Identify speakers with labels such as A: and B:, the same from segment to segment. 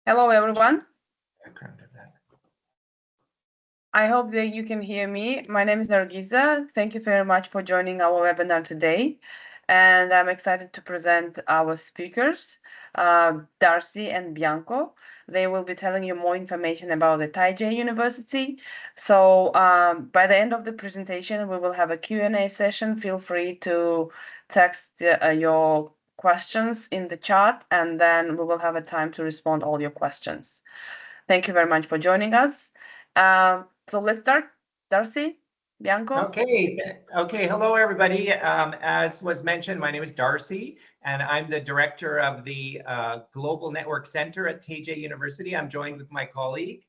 A: Hello, everyone.
B: Background of that.
A: I hope that you can hear me. My name is Nargiza. Thank you very much for joining our webinar today. And I'm excited to present our speakers, Darcy and Bianco. They will be telling you more information about the Taejae University. So by the end of the presentation, we will have a Q&A session. Feel free to text your questions in the chat, and then we will have a time to respond all your questions. Thank you very much for joining us. So let's start. Darcy, Bianco.
B: Okay. Hello, everybody. As was mentioned, my name is Darcy, and I'm the director of the Global Network Center at Taejae University. I'm joined with my colleague.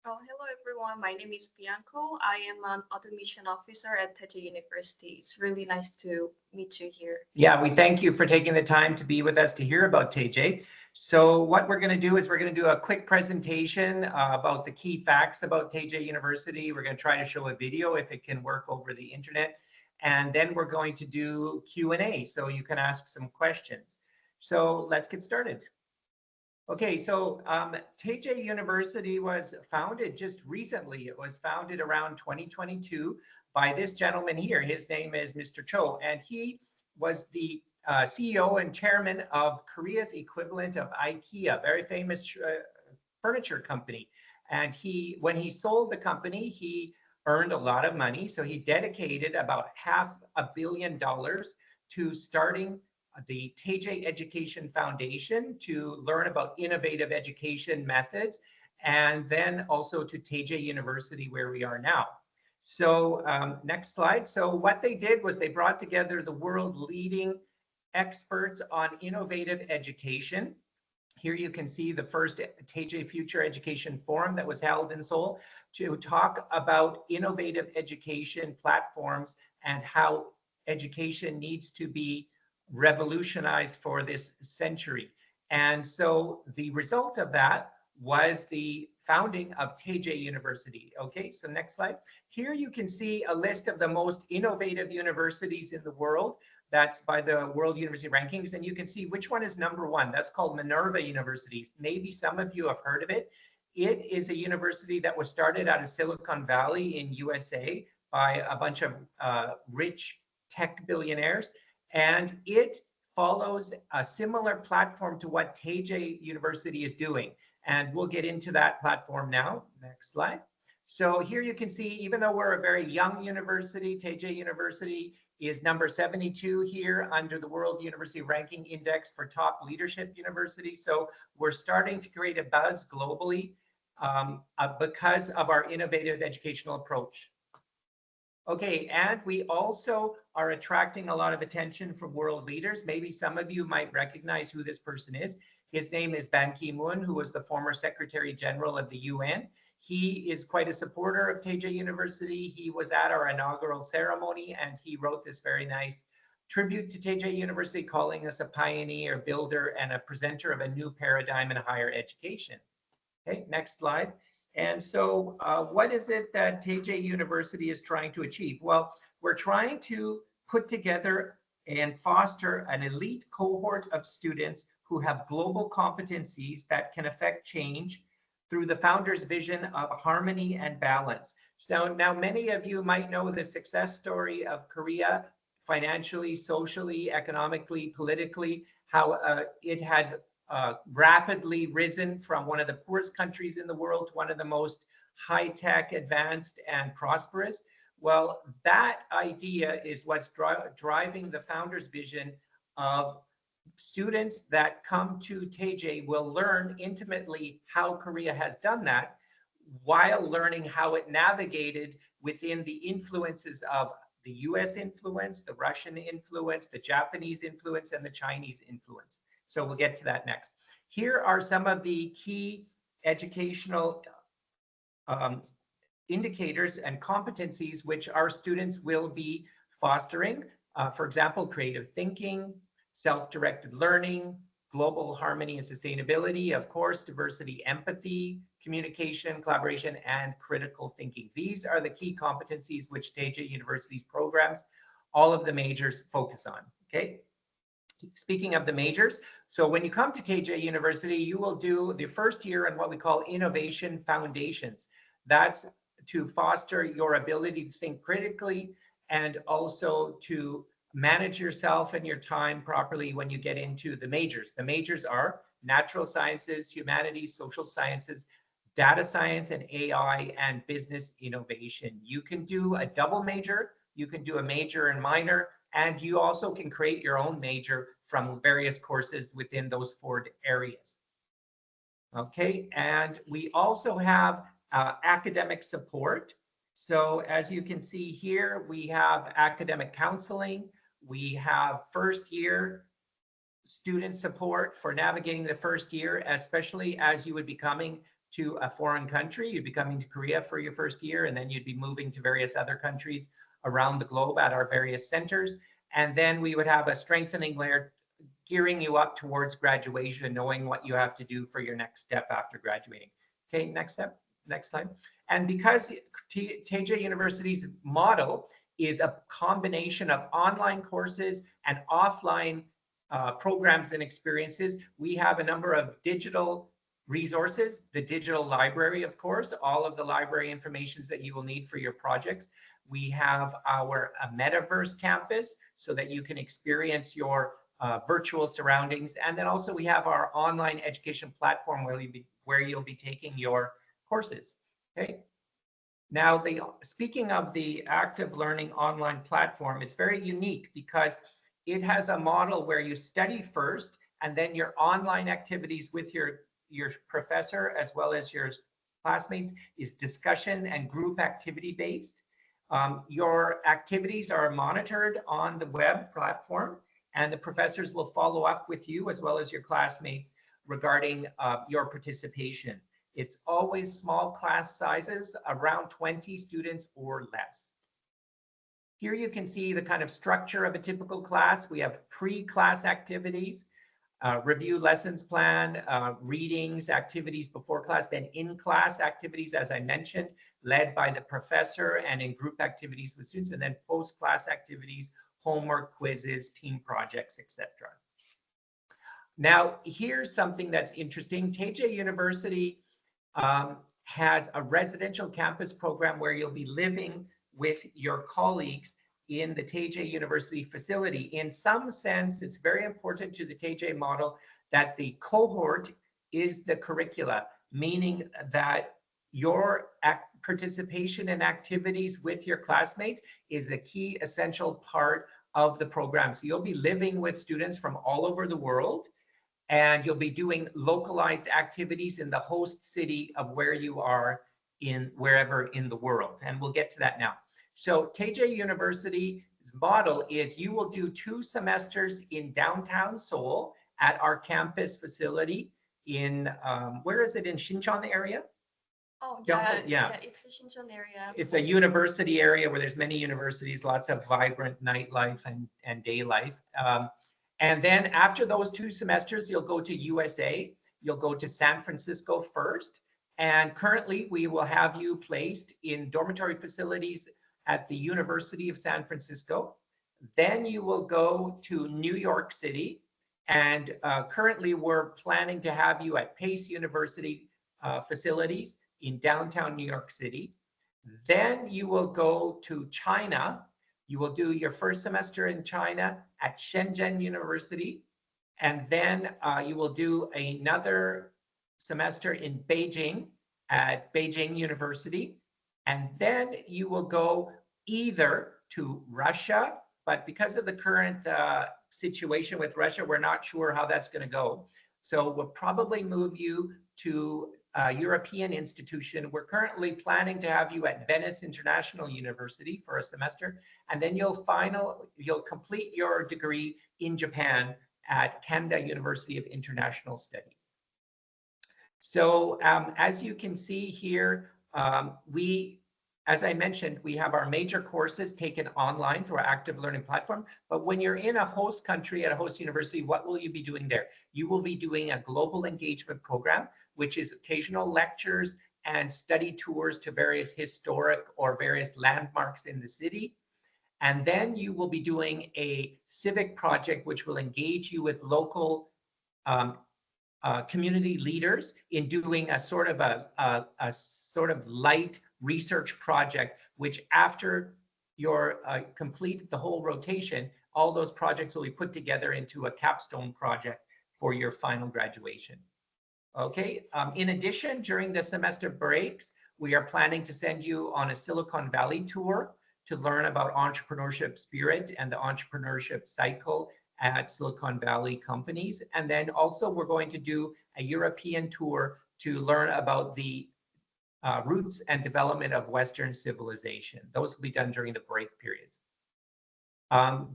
C: Oh, hello everyone. My name is Bianco. I am an automation officer at Taejae University. It's really nice to meet you here.
B: Yeah, we thank you for taking the time to be with us to hear about Taejae. So what we're going to do is we're going to do a quick presentation about the key facts about Taejae University. We're going to try to show a video if it can work over the internet. And then we're going to do Q&A, so you can ask some questions. So let's get started. Okay, so Taejae University was founded just recently. It was founded around 2022 by this gentleman here. His name is Mr. Cho, and he was the CEO and chairman of Korea's equivalent of IKEA, very famous furniture company. And when he sold the company, he earned a lot of money. So he dedicated about $500 million to starting the Taejae Education Foundation to learn about innovative education methods, and then also to Taejae University, where we are now. So next slide. So what they did was they brought together the world leading experts on innovative education. Here you can see the first Taejae Future Education Forum that was held in Seoul to talk about innovative education platforms and how education needs to be revolutionized for this century. And so the result of that was the founding of Taejae University. Okay, so next slide. Here you can see a list of the most innovative universities in the world. That's by the World University Rankings. And you can see which one is number one. That's called Minerva University. Maybe some of you have heard of it. It is a university that was started out of Silicon Valley in USA by a bunch of rich tech billionaires. And it follows a similar platform to what Taejae University is doing. And we'll get into that platform now. Next slide. So here you can see, even though we're a very young university, Taejae University is number 72 here under the World University Ranking Index for top leadership universities. So we're starting to create a buzz globally because of our innovative educational approach. Okay, and we also are attracting a lot of attention from world leaders. Maybe some of you might recognize who this person is. His name is Ban Ki-moon, who was the former Secretary General of the UN. He is quite a supporter of Taejae University. He was at our inaugural ceremony, and he wrote this very nice tribute to Taejae University, calling us a pioneer, builder, and a presenter of a new paradigm in higher education. Okay, next slide. And so what is it that Taejae University is trying to achieve? Well, we're trying to put together and foster an elite cohort of students who have global competencies that can affect change through the founder's vision of harmony and balance. So now many of you might know the success story of Korea financially, socially, economically, politically, how it had rapidly risen from one of the poorest countries in the world to one of the most high-tech, advanced, and prosperous. Well, that idea is what's driving the founder's vision of students that come to Taejae will learn intimately how Korea has done that, while learning how it navigated within the influences of the US influence, the Russian influence, the Japanese influence, and the Chinese influence. So we'll get to that next. Here are some of the key educational indicators and competencies which our students will be fostering. For example, creative thinking, self-directed learning, global harmony and sustainability, of course, diversity, empathy, communication, collaboration, and critical thinking. These are the key competencies which Taejae University's programs, all of the majors, focus on. Okay. Speaking of the majors, so when you come to Taejae University, you will do the first year in what we call Innovation Foundations. That's to foster your ability to think critically and also to manage yourself and your time properly when you get into the majors. The majors are natural sciences, humanities, social sciences, data science, and AI, and business innovation. You can do a double major, you can do a major and minor, and you also can create your own major from various courses within those 4 areas. Okay, and we also have academic support. So as you can see here, we have academic counseling, we have first year student support for navigating the first year, especially as you would be coming to a foreign country. You'd be coming to Korea for your first year, and then you'd be moving to various other countries around the globe at our various centers. And then we would have a strengthening layer gearing you up towards graduation, knowing what you have to do for your next step after graduating. Okay, next step, next slide. And because Taejae University's model is a combination of online courses and offline programs and experiences, we have a number of digital resources, the digital library, of course, all of the library informations that you will need for your projects. We have our metaverse campus so that you can experience your virtual surroundings. And then also we have our online education platform where you'll be taking your courses. Okay. Now, speaking of the active learning online platform, it's very unique because it has a model where you study first, and then your online activities with your professor as well as your classmates is discussion and group activity based. Your activities are monitored on the web platform, and the professors will follow up with you as well as your classmates regarding your participation. It's always small class sizes, around 20 students or less. Here you can see the kind of structure of a typical class. We have pre-class activities, review lessons plan, readings, activities before class, then in-class activities, as I mentioned, led by the professor and in group activities with students, and then post-class activities, homework, quizzes, team projects, etc. Now, here's something that's interesting. Taejae University has a residential campus program where you'll be living with your colleagues in the Taejae University facility. In some sense, it's very important to the Taejae model that the cohort is the curricula, meaning that your participation in activities with your classmates is a key essential part of the program. So you'll be living with students from all over the world, and you'll be doing localized activities in the host city of where you are in wherever in the world. And we'll get to that now. So Taejae University's model is you will do 2 semesters in downtown Seoul at our campus facility in, where is it, in Shincheon area?
C: Oh, yeah, it's the Shincheon area.
B: It's a university area where there's many universities, lots of vibrant nightlife and day life. And then after those 2 semesters, you'll go to USA. You'll go to San Francisco first. And currently, we will have you placed in dormitory facilities at the University of San Francisco. Then you will go to New York City. And currently, we're planning to have you at Pace University facilities in downtown New York City. Then you will go to China. You will do your first semester in China at Shenzhen University. And then you will do another semester in Beijing at Beijing University. And then you will go either to Russia, but because of the current situation with Russia, we're not sure how that's going to go. So we'll probably move you to a European institution. We're currently planning to have you at Venice International University for a semester, and then you'll complete your degree in Japan at Kanda University of International Studies. So as you can see here, as I mentioned, we have our major courses taken online through our active learning platform. But when you're in a host country at a host university, what will you be doing there? You will be doing a global engagement program, which is occasional lectures and study tours to various historic or various landmarks in the city. And then you will be doing a civic project, which will engage you with local community leaders in doing a sort of a sort of light research project, which after you're complete the whole rotation, all those projects will be put together into a capstone project for your final graduation. Okay, in addition, during the semester breaks, we are planning to send you on a Silicon Valley tour to learn about entrepreneurship spirit and the entrepreneurship cycle at Silicon Valley companies. And then also we're going to do a European tour to learn about the roots and development of Western civilization. Those will be done during the break periods.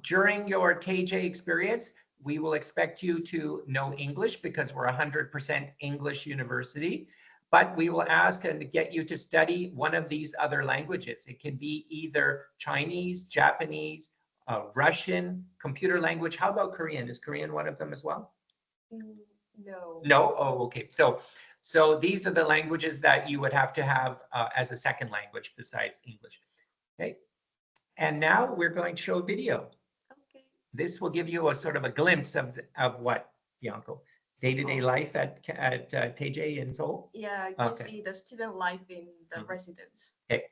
B: During your Taejae experience, we will expect you to know English because we're 100% English university, but we will ask and get you to study one of these other languages. It can be either Chinese, Japanese, Russian, computer language. How about Korean? Is Korean one of them as well?
C: No.
B: No? Oh, okay. So these are the languages that you would have to have as a second language besides English. Okay. And now we're going to show a video.
C: Okay.
B: This will give you a sort of a glimpse of what, Bianco? Day-to-day life at Taejae in Seoul?
C: Yeah, you can
B: Okay.
C: see the student life in the
B: Mhm.
C: residence.
B: Okay.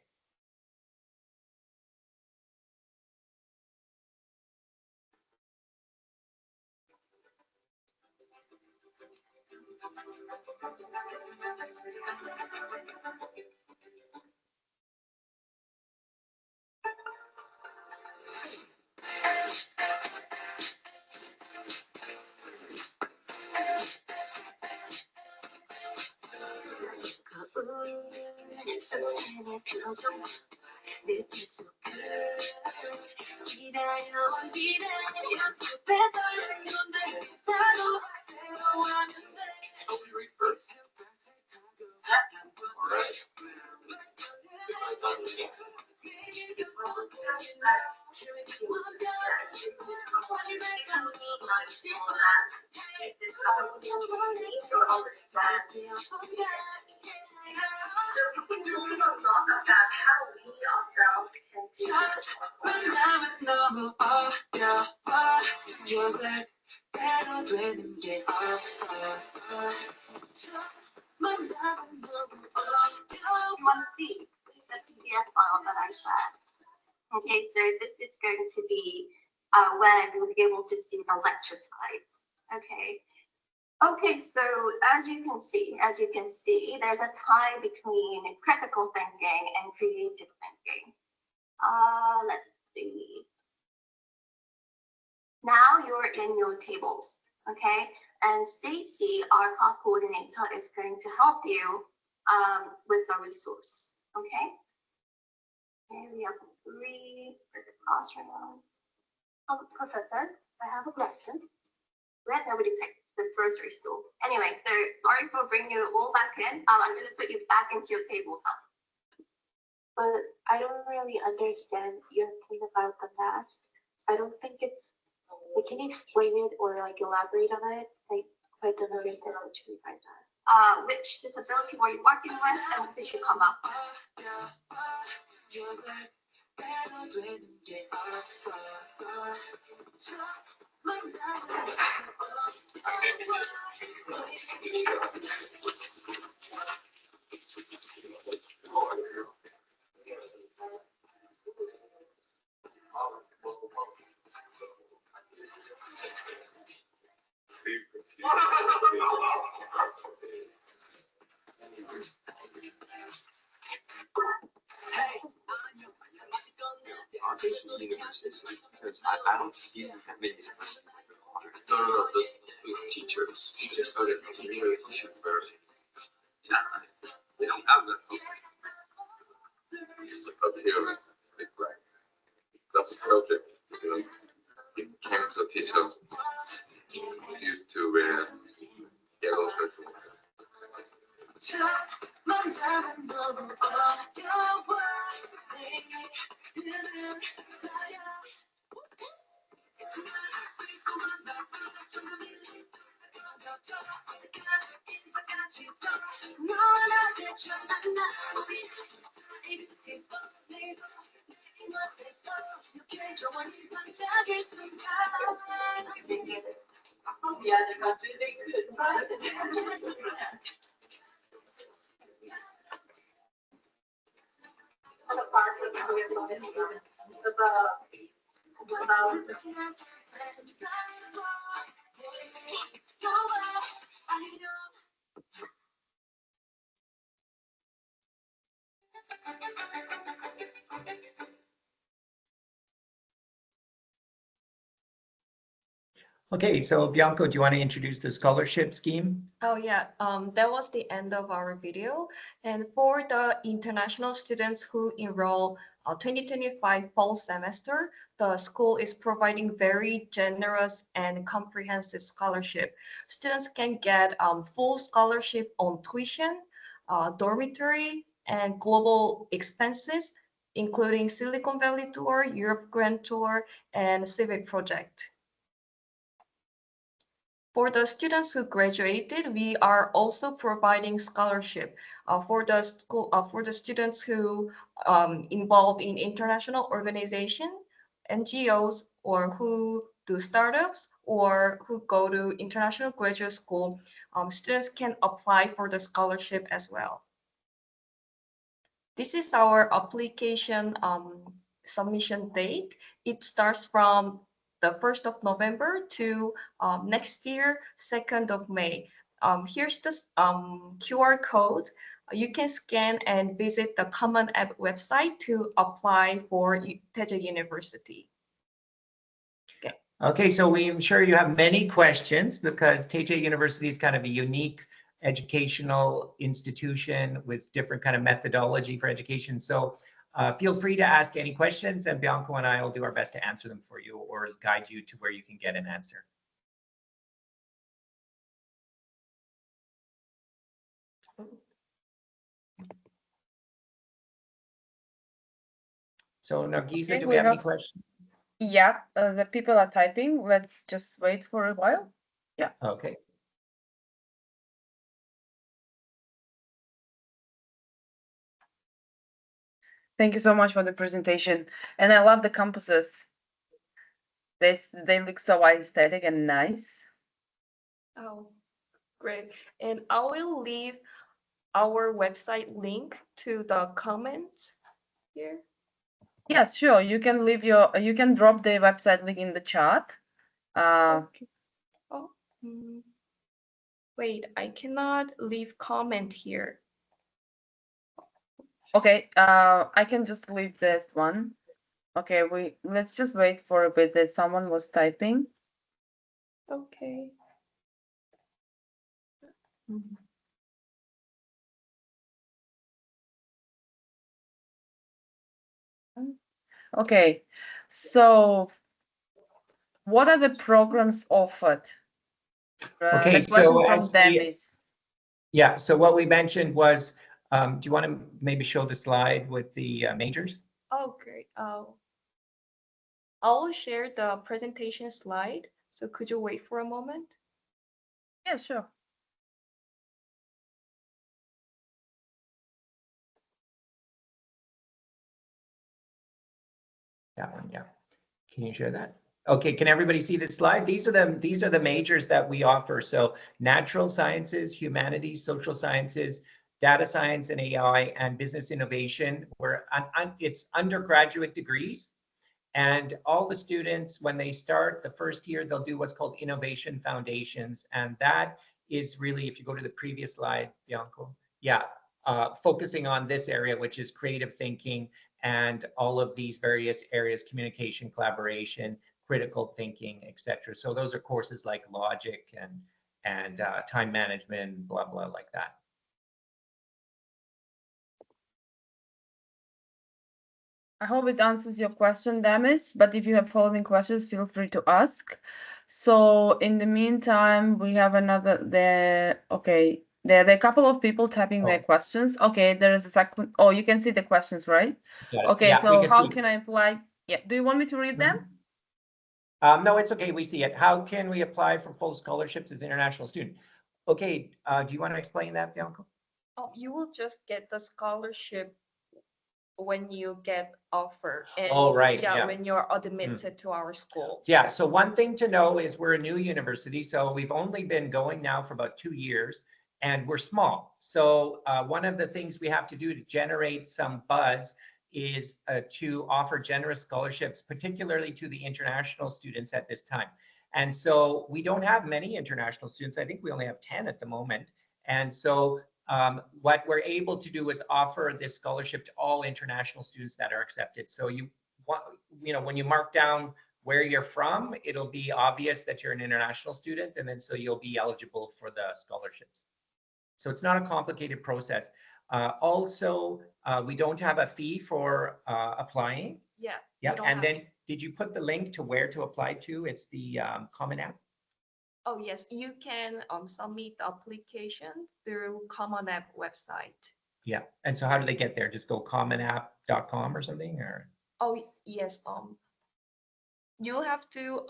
D: Okay, so this is going to be where you'll be able to see the lecture slides. Okay. Okay, so as you can see, there's a tie between critical thinking and creative thinking. Let's see. Now you're in your tables, okay? And Stacy, our class coordinator, is going to help you with the resource, okay? Okay, we have 3 for the classroom. Oh, Professor, I have a question. We had nobody pick the grocery store. Anyway, so sorry for bringing you all back in. I'm going to put you back into your tables.
E: But I don't really understand your point about the mask. I don't think it's, like, can you explain it or like elaborate on it? I don't understand what you mean by that.
D: Which disability were you working with and what did you come up with?
F: Because I don't see that many specialists. No, those teachers just go to communication first. Yeah, they don't have that. It's up here, it's like, that's a project, you know, it came to a teacher, used to wear yellow shirt.
B: Okay, so Bianco, do you want to introduce the scholarship scheme?
C: Oh yeah, that was the end of our video. And for the international students who enroll 2025 fall semester, the school is providing very generous and comprehensive scholarship. Students can get full scholarship on tuition, dormitory, and global expenses, including Silicon Valley Tour, Europe Grand Tour, and Civic Project. For the students who graduated, we are also providing scholarship for the school for the students who involve in international organization, NGOs, or who do startups or who go to international graduate school. Students can apply for the scholarship as well. This is our application submission date. It starts from the 1st of November to next year, 2nd of May. Here's the QR code. You can scan and visit the Common App website to apply for Taejae University.
B: Okay, so I'm sure you have many questions because Taejae University is kind of a unique educational institution with different kind of methodology for education. So feel free to ask any questions and Bianco and I will do our best to answer them for you or guide you to where you can get an answer. So Nargisa,
A: Okay,
B: do
A: we
B: we have any
A: have-
B: questions?
A: Yeah, the people are typing. Let's just wait for a while. Yeah.
B: Okay.
A: Thank you so much for the presentation. And I love the campuses. They look so aesthetic and nice.
C: Oh, great. And I will leave our website link to the comments here.
A: Yes, sure. You can drop the website link in the chat.
C: Okay. Oh, wait, I cannot leave comment here.
A: Okay, I can just leave this one. Okay, let's just wait for a bit that someone was typing.
C: Okay.
A: Okay, so what are the programs offered?
B: Okay,
A: The question
B: so
A: from
B: as
A: them
B: we,
A: is,
B: yeah, so what we mentioned was, do you want to maybe show the slide with the majors?
C: Oh, great. I will share the presentation slide. So could you wait for a moment?
A: yeah, sure.
B: That one, yeah. Can you share that? Okay, can everybody see this slide? These are the majors that we offer. So natural sciences, humanities, social sciences, data science and AI, and business innovation. It's undergraduate degrees. And all the students, when they start the first year, they'll do what's called innovation foundations. And that is really, if you go to the previous slide, Bianco, yeah, focusing on this area, which is creative thinking and all of these various areas, communication, collaboration, critical thinking, etc. So those are courses like logic and time management, blah, blah, like that.
A: I hope it answers your question, Damis, but if you have following questions, feel free to ask. So in the meantime, we have okay, there are a couple of people typing their questions. Okay, there is a second. Oh, you can see the questions, right? Okay,
B: yeah,
A: so how can I apply? Yeah, do you want me to read them?
B: No, it's okay. We see it. How can we apply for full scholarships as international student? Okay, do you want to explain that, Bianco?
C: Oh, you will just get the scholarship when you get offer. And
B: Oh, right, yeah.
C: when you're admitted to our school.
B: Yeah, so one thing to know is we're a new university, so we've only been going now for about 2 years, and we're small. So one of the things we have to do to generate some buzz is to offer generous scholarships, particularly to the international students at this time. And so we don't have many international students. I think we only have 10 at the moment. And so what we're able to do is offer this scholarship to all international students that are accepted. So when you mark down where you're from, it'll be obvious that you're an international student, and then so you'll be eligible for the scholarships. So it's not a complicated process. Also, we don't have a fee for applying.
C: Yeah.
B: Yeah, and then did you put the link to where to apply to? It's the Common App.
C: Oh, yes, you can submit the application through Common App website.
B: Yeah, and so how do they get there? Just go commonapp.com or something, or?
C: Oh, yes, you have to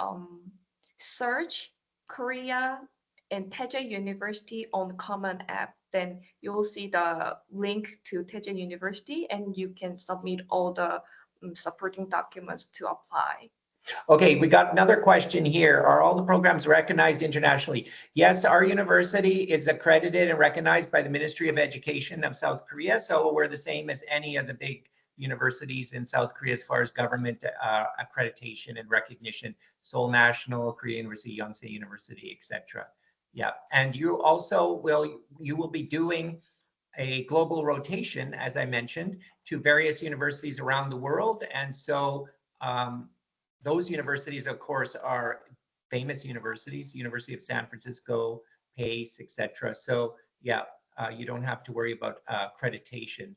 C: search Korea and Taejae University on Common App. Then you'll see the link to Taejae University, and you can submit all the supporting documents to apply.
B: Okay, we got another question here. Are all the programs recognized internationally? Yes, our university is accredited and recognized by the Ministry of Education of South Korea. So we're the same as any of the big universities in South Korea as far as government accreditation and recognition. Seoul National, Korea University, Yonsei University, etc. Yeah, and you also will be doing a global rotation, as I mentioned, to various universities around the world. And so those universities, of course, are famous universities, University of San Francisco, PACE, etc. So yeah, you don't have to worry about accreditation.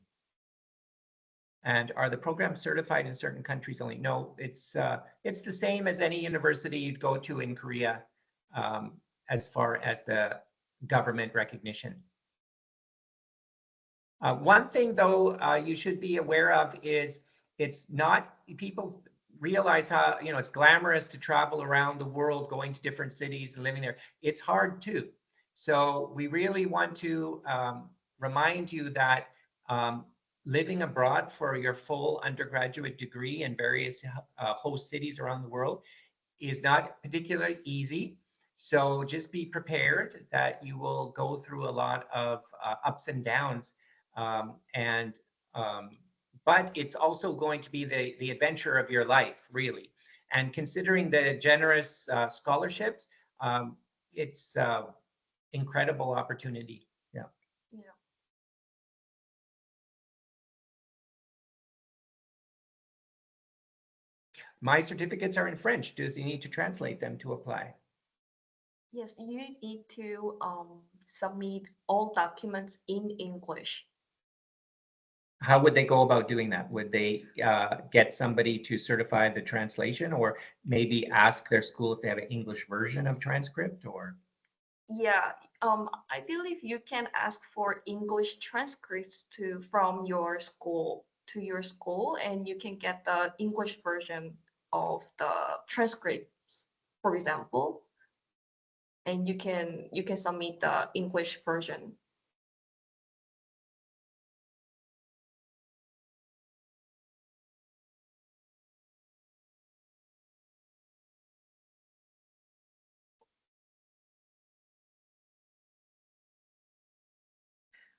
B: And are the programs certified in certain countries only? No, it's the same as any university you'd go to in Korea as far as the government recognition. One thing, though, you should be aware of is it's not, people realize how, it's glamorous to travel around the world, going to different cities and living there. It's hard too. So we really want to remind you that living abroad for your full undergraduate degree in various host cities around the world is not particularly easy. So just be prepared that you will go through a lot of ups and downs. But it's also going to be the adventure of your life, really. And considering the generous scholarships, it's incredible opportunity. Yeah.
C: Yeah.
B: My certificates are in French. Does he need to translate them to apply?
C: Yes, you need to submit all documents in English.
B: How would they go about doing that? Would they get somebody to certify the translation, or maybe ask their school if they have an English version of transcript, or?
C: Yeah, I believe you can ask for English transcripts from your school to your school, and you can get the English version of the transcripts, for example, and you can submit the English version.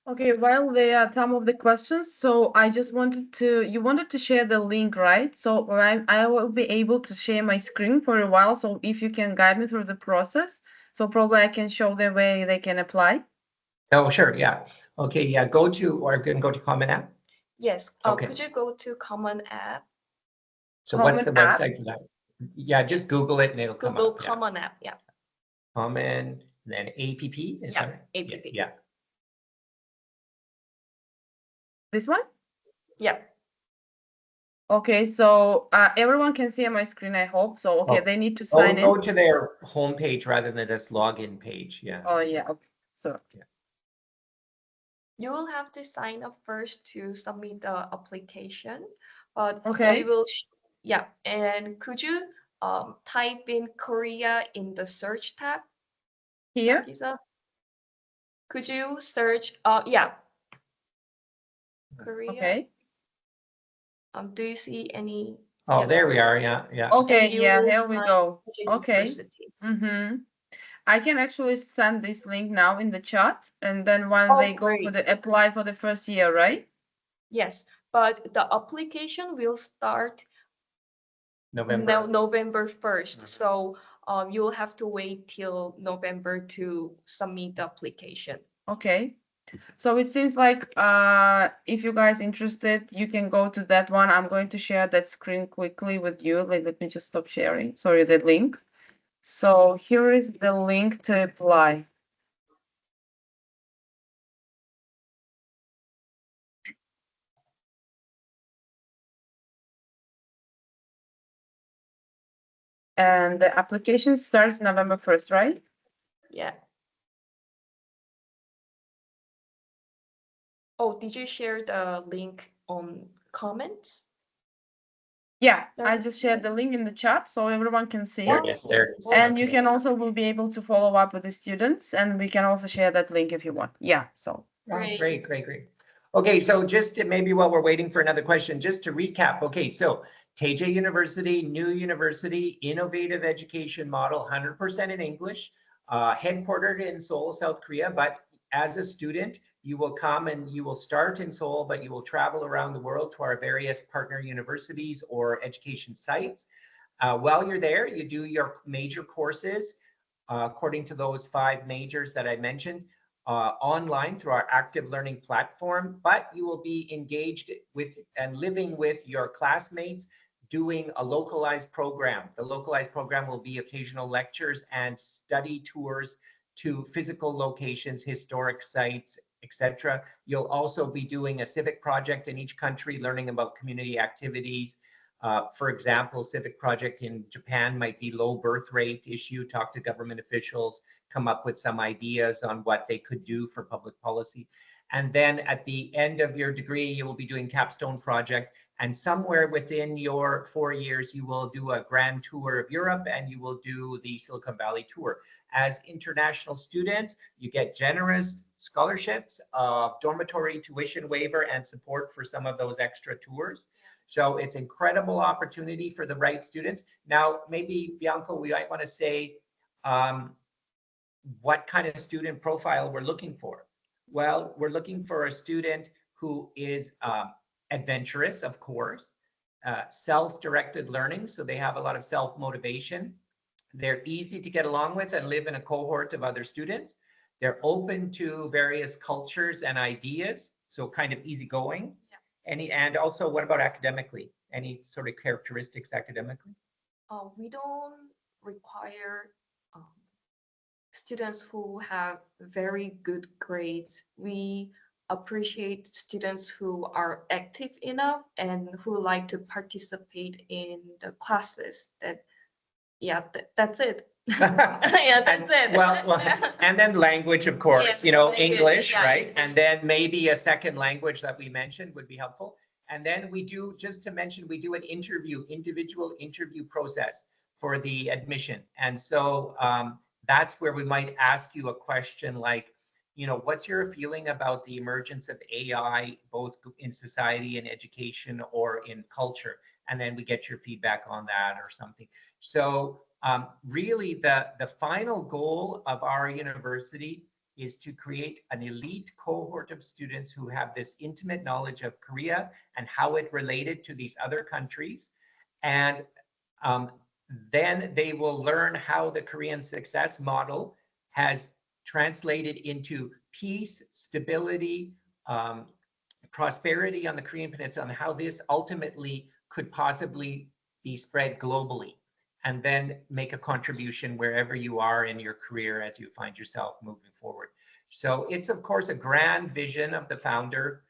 A: Okay, well, there are some of the questions. So I just you wanted to share the link, right? So I will be able to share my screen for a while. So if you can guide me through the process, so probably I can show the way they can apply.
B: Oh, sure. Yeah. Okay. Yeah. Go to Common App.
C: Yes.
B: Okay.
C: Could you go to Common App?
B: So what's the
A: Common App?
B: website for that? Yeah, just Google it and it'll come
C: Google
B: up. Yeah.
C: Common App. Yeah.
B: Common, then APP. Is
C: Yeah,
B: that right?
C: APP.
B: Yeah.
A: This one?
C: Yeah.
A: Okay, so everyone can see on my screen, I hope. So, okay, they need to sign in.
B: Go to their homepage rather than this login page. Yeah.
A: Oh, yeah. Okay. So,
B: yeah.
C: You will have to sign up first to submit the application, but
A: okay.
C: we will, yeah. And could you type in Korea in the search tab?
A: Here?
C: Lisa? Could you search, yeah. Korea.
A: Okay.
C: Do you see any?
B: Oh,
C: Yeah.
B: there we are. Yeah, yeah.
A: Okay,
C: And you
A: yeah,
C: will
A: here we
C: find
A: go.
C: Taejae
A: Okay.
C: University.
A: Mm-hmm. I can actually send this link now in the chat, and then when
C: Oh,
A: they go for
C: great.
A: the apply for the first year, right?
C: Yes, but the application will start
B: November.
C: November 1st.
B: Mhm.
C: So you'll have to wait till November to submit the application.
A: Okay. So it seems like if you guys interested, you can go to that one. I'm going to share that screen quickly with you. Let me just stop sharing. Sorry, the link. So here is the link to apply. And the application starts November 1st, right?
C: Yeah. Oh, did you share the link on comments?
A: Yeah, I
C: That's
A: just shared
C: good.
A: the link in the chat so everyone can see
B: There
A: it.
B: it is. There it is.
A: And you
B: Okay.
A: can also will be able to follow up with the students, and we can also share that link if you want. Yeah, so
B: Oh,
C: Great.
B: great, great, great. Okay, so just maybe while we're waiting for another question, just to recap. Okay, so Taejae University, new university, innovative education model, 100% in English, headquartered in Seoul, South Korea. But as a student, you will come and you will start in Seoul, but you will travel around the world to our various partner universities or education sites. While you're there, you do your major courses according to those 5 majors that I mentioned online through our active learning platform, but you will be engaged with and living with your classmates doing a localized program. The localized program will be occasional lectures and study tours to physical locations, historic sites, etc. You'll also be doing a civic project in each country, learning about community activities. For example, civic project in Japan might be low birth rate issue, talk to government officials, come up with some ideas on what they could do for public policy. And then at the end of your degree, you will be doing capstone project. And somewhere within your 4 years, you will do a grand tour of Europe and you will do the Silicon Valley tour. As international students, you get generous scholarships, dormitory tuition waiver, and support for some of those extra tours. So it's incredible opportunity for the right students. Now, maybe Bianco, we might want to say what kind of student profile we're looking for. Well, we're looking for a student who is adventurous, of course, self-directed learning, so they have a lot of self-motivation. They're easy to get along with and live in a cohort of other students. They're open to various cultures and ideas, so kind of easygoing. And also, what about academically? Any sort of characteristics academically?
C: We don't require students who have very good grades. We appreciate students who are active enough and who like to participate in the classes. That's it. Yeah, that's it.
B: Well, and then language, of course,
C: Yes,
B: you know,
C: language,
B: English,
C: yeah,
B: right?
C: English.
B: And then maybe a second language that we mentioned would be helpful. And then we do, just to mention, we do an individual interview process for the admission. And so that's where we might ask you a question like, you know, what's your feeling about the emergence of AI, both in society and education or in culture? And then we get your feedback on that or something. So really the final goal of our university is to create an elite cohort of students who have this intimate knowledge of Korea and how it related to these other countries. And then they will learn how the Korean success model has translated into peace, stability, prosperity on the Korean Peninsula, and how this ultimately could possibly be spread globally, and then make a contribution wherever you are in your career as you find yourself moving forward. So it's, of course, a grand vision of the founder.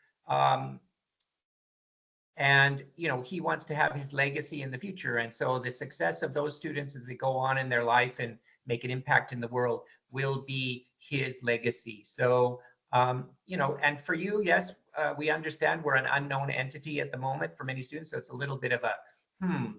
B: And you know, he wants to have his legacy in the future, and so the success of those students as they go on in their life and make an impact in the world will be his legacy. So you know, and for you, yes, we understand we're an unknown entity at the moment for many students, so it's a little bit of a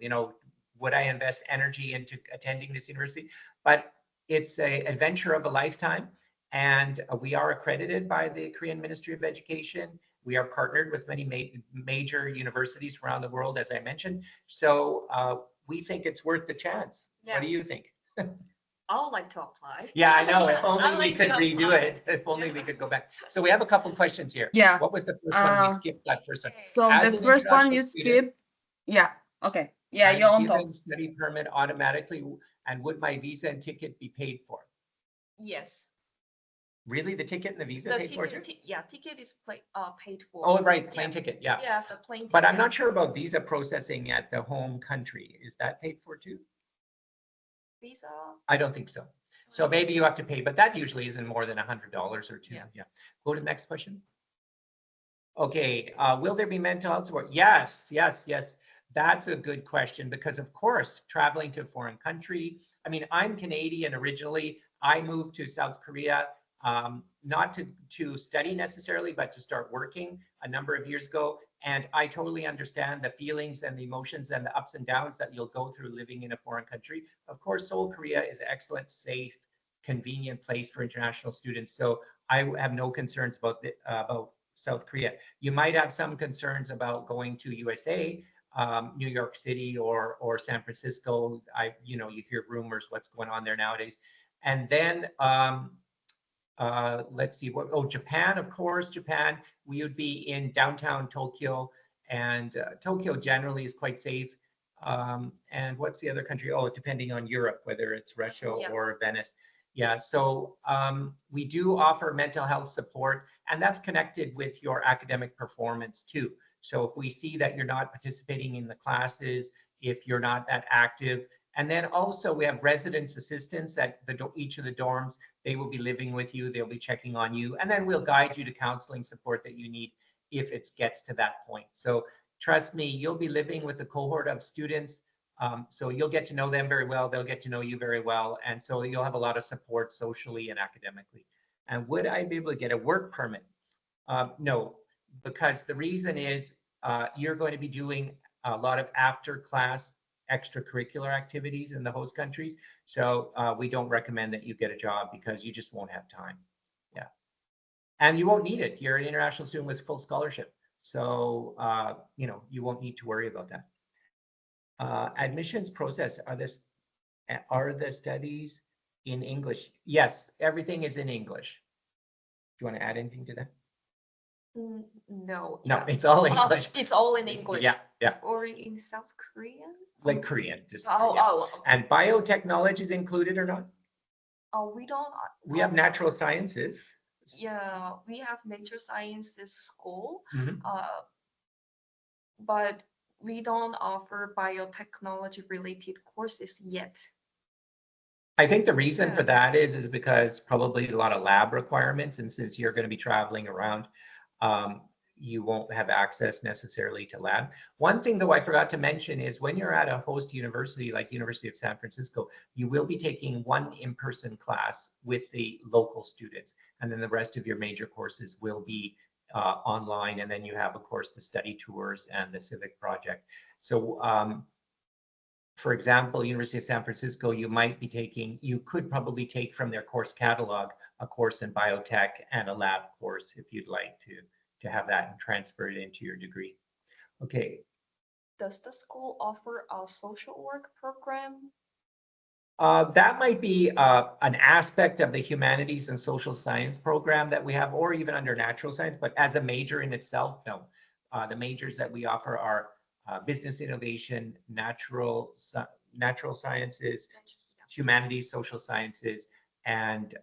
B: you know, would I invest energy into attending this university? But it's a adventure of a lifetime, and we are accredited by the Korean Ministry of Education. We are partnered with many major universities around the world, as I mentioned. So we think it's worth the chance. What do you think?
C: I would like to apply.
B: Yeah, I know. If
C: I
B: only we
C: like
B: could
C: to
B: redo
C: apply.
B: it. If only we could go back. So we have a couple questions here.
A: Yeah.
B: What was the first one? We skipped that first one.
A: So
B: As
A: the
B: an
A: first one
B: international
A: you
B: student,
A: skip. Yeah. Okay. Yeah,
B: I'm
A: you're on top.
B: given study permit automatically, and would my visa and ticket be paid for?
C: Yes.
B: Really, the ticket and the visa
C: The
B: paid for too?
C: ticket is paid for.
B: Oh, right, plane
C: Yeah.
B: ticket, yeah.
C: Yeah, the plane ticket.
B: But I'm not sure about visa processing at the home country. Is that paid for too?
C: Visa.
B: I don't think so. So maybe you have to pay, but that usually isn't more than $100 or two.
C: Yeah.
B: Yeah. Go to the next question. Okay, will there be mental health support? Yes, yes, yes. That's a good question because, of course, traveling to a foreign country. I mean, I'm Canadian originally. I moved to South Korea, not to study necessarily, but to start working a number of years ago. And I totally understand the feelings and the emotions and the ups and downs that you'll go through living in a foreign country. Of course, Seoul, Korea is an excellent, safe, convenient place for international students. So I have no concerns about South Korea. You might have some concerns about going to USA, New York City or San Francisco. You hear rumors what's going on there nowadays. And then let's see Japan, of course, Japan, we would be in downtown Tokyo, and Tokyo generally is quite safe. And what's the other country? Oh, depending on Europe, whether it's Russia or Venice. Yeah, so we do offer mental health support, and that's connected with your academic performance too. So if we see that you're not participating in the classes, if you're not that active, and then also we have residence assistants at each of the dorms. They will be living with you. They'll be checking on you, and then we'll guide you to counseling support that you need if it gets to that point. So trust me, you'll be living with a cohort of students. So you'll get to know them very well. They'll get to know you very well. And so you'll have a lot of support socially and academically. And would I be able to get a work permit? No, because the reason is you're going to be doing a lot of after class extracurricular activities in the host countries. So we don't recommend that you get a job because you just won't have time. Yeah. And you won't need it. You're an international student with full scholarship. So, you won't need to worry about that. Admissions process, are the studies in English? Yes, everything is in English. Do you want to add anything to that?
C: No.
B: No, it's all English.
C: It's all in English.
B: Yeah.
C: Or in South Korean?
B: Like Korean, just.
C: Okay.
B: And biotechnology is included or not?
C: We don't.
B: We have natural sciences.
C: Yeah, we have nature sciences school,
B: Mhm.
C: but we don't offer biotechnology related courses yet.
B: I think the reason for that is because probably a lot of lab requirements, and since you're going to be traveling around, you won't have access necessarily to lab. One thing though I forgot to mention is when you're at a host university like University of San Francisco, you will be taking one in-person class with the local students, and then the rest of your major courses will be online, and then you have, of course, the study tours and the civic project. So for example, University of San Francisco, you could probably take from their course catalog a course in biotech and a lab course if you'd like to have that and transfer it into your degree. Okay.
C: Does the school offer a social work program?
B: That might be an aspect of the humanities and social science program that we have, or even under natural science, but as a major in itself, no. The majors that we offer are business innovation, natural sciences, humanities, social sciences, and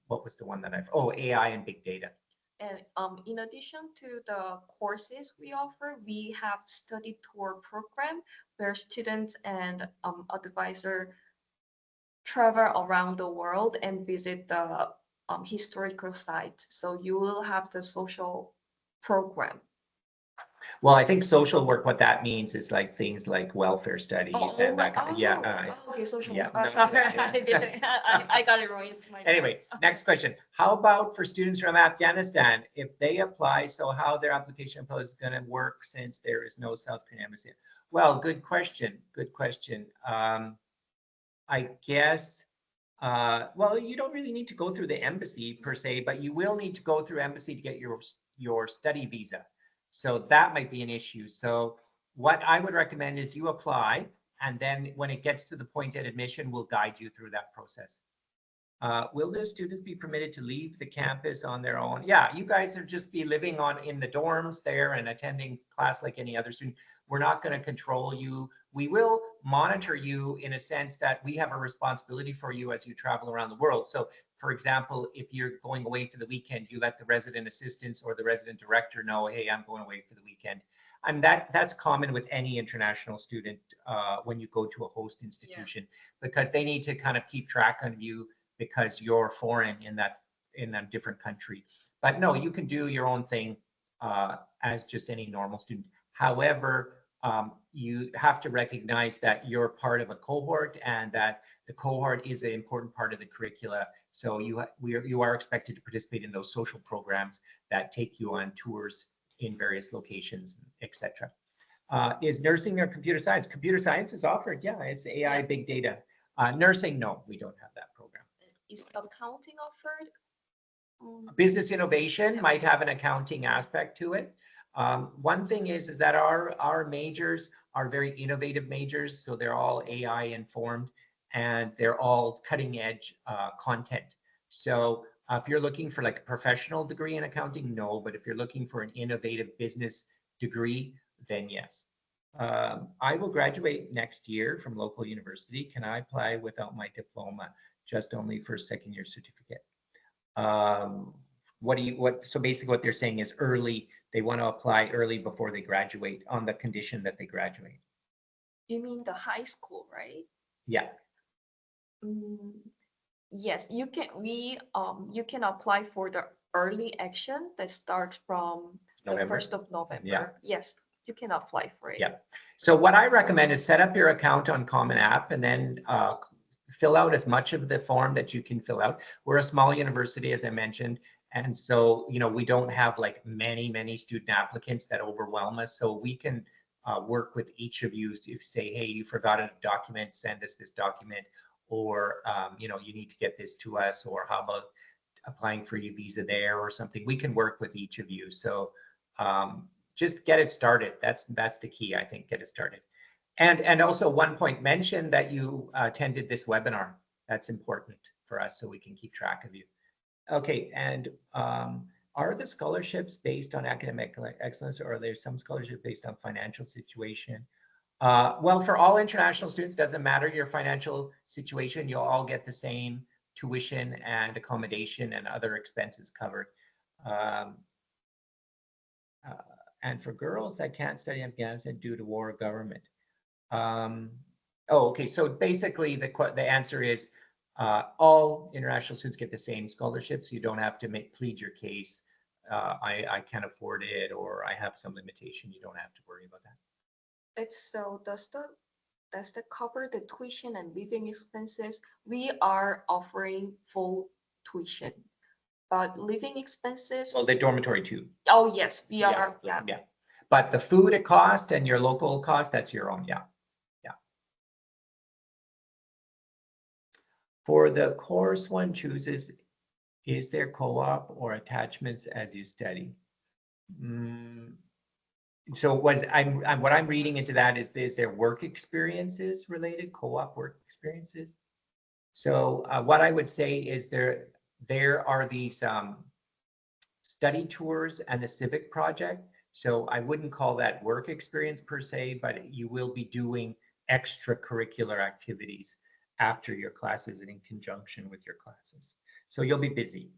B: what was the one that AI and big data.
C: And in addition to the courses we offer, we have study tour program where students and advisor travel around the world and visit the historical sites. So you will have the social program.
B: Well, I think social work, what that means is like things like welfare studies and that kind of,
C: Okay, social
B: yeah,
C: work.
B: no,
C: Sorry,
B: yeah.
C: I got it wrong.
B: Anyway, next question. How about for students from Afghanistan, if they apply, so how their application process is going to work since there is no South Korean embassy? Well, good question. Good question. I guess, well, you don't really need to go through the embassy per se, but you will need to go through embassy to get your study visa. So that might be an issue. So what I would recommend is you apply, and then when it gets to the point at admission, we'll guide you through that process. Will the students be permitted to leave the campus on their own? Yeah, you guys are just be living in the dorms there and attending class like any other student. We're not going to control you. We will monitor you in a sense that we have a responsibility for you as you travel around the world. So for example, if you're going away for the weekend, you let the resident assistants or the resident director know, hey, I'm going away for the weekend. And that's common with any international student when you go to a host institution, because they need to kind of keep track of you because you're foreign in a different country. But no, you can do your own thing as just any normal student. However, you have to recognize that you're part of a cohort and that the cohort is an important part of the curricula. So you are expected to participate in those social programs that take you on tours in various locations, etc. Is nursing or computer science? Computer science is offered. Yeah, it's AI, big data. Nursing, no, we don't have that program.
C: Is accounting offered?
B: Business innovation might have an accounting aspect to it. One thing is that our majors are very innovative majors, so they're all AI informed and they're all cutting edge content. So if you're looking for like a professional degree in accounting, no, but if you're looking for an innovative business degree, then yes. I will graduate next year from local university. Can I apply without my diploma, just only for second year certificate? So basically what they're saying is early, they want to apply early before they graduate on the condition that they graduate.
C: You mean the high school, right?
B: Yeah.
C: Yes, you can. You can apply for the early action that starts from the
B: November?
C: 1st of November.
B: Yeah.
C: Yes, you can apply for it.
B: Yeah. So what I recommend is set up your account on Common App and then fill out as much of the form that you can fill out. We're a small university, as I mentioned. And so, we don't have like many student applicants that overwhelm us. So we can work with each of you to say, hey, you forgot a document, send us this document, or, you need to get this to us, or how about applying for your visa there or something. We can work with each of you. So just get it started. That's the key, I think, get it started. And also one point, mention that you attended this webinar. That's important for us so we can keep track of you. Okay, and are the scholarships based on academic excellence, or are there some scholarships based on financial situation? Well, for all international students, doesn't matter your financial situation, you'll all get the same tuition and accommodation and other expenses covered. And for girls that can't study in Afghanistan due to war or government. Okay, so basically the answer is all international students get the same scholarships. You don't have to plead your case. I can't afford it, or I have some limitation. You don't have to worry about that.
C: If so, does that cover the tuition and living expenses? We are offering full tuition, but living expenses.
B: Well, the dormitory too.
C: Oh yes, we are. Yeah.
B: Yeah, but the food it cost and your local cost, that's your own. Yeah. For the course one chooses, is there co-op or attachments as you study? So what I'm reading into that is there work experiences related, co-op work experiences? So what I would say is there are these study tours and the civic project. So I wouldn't call that work experience per se, but you will be doing extracurricular activities after your classes and in conjunction with your classes. So you'll be busy.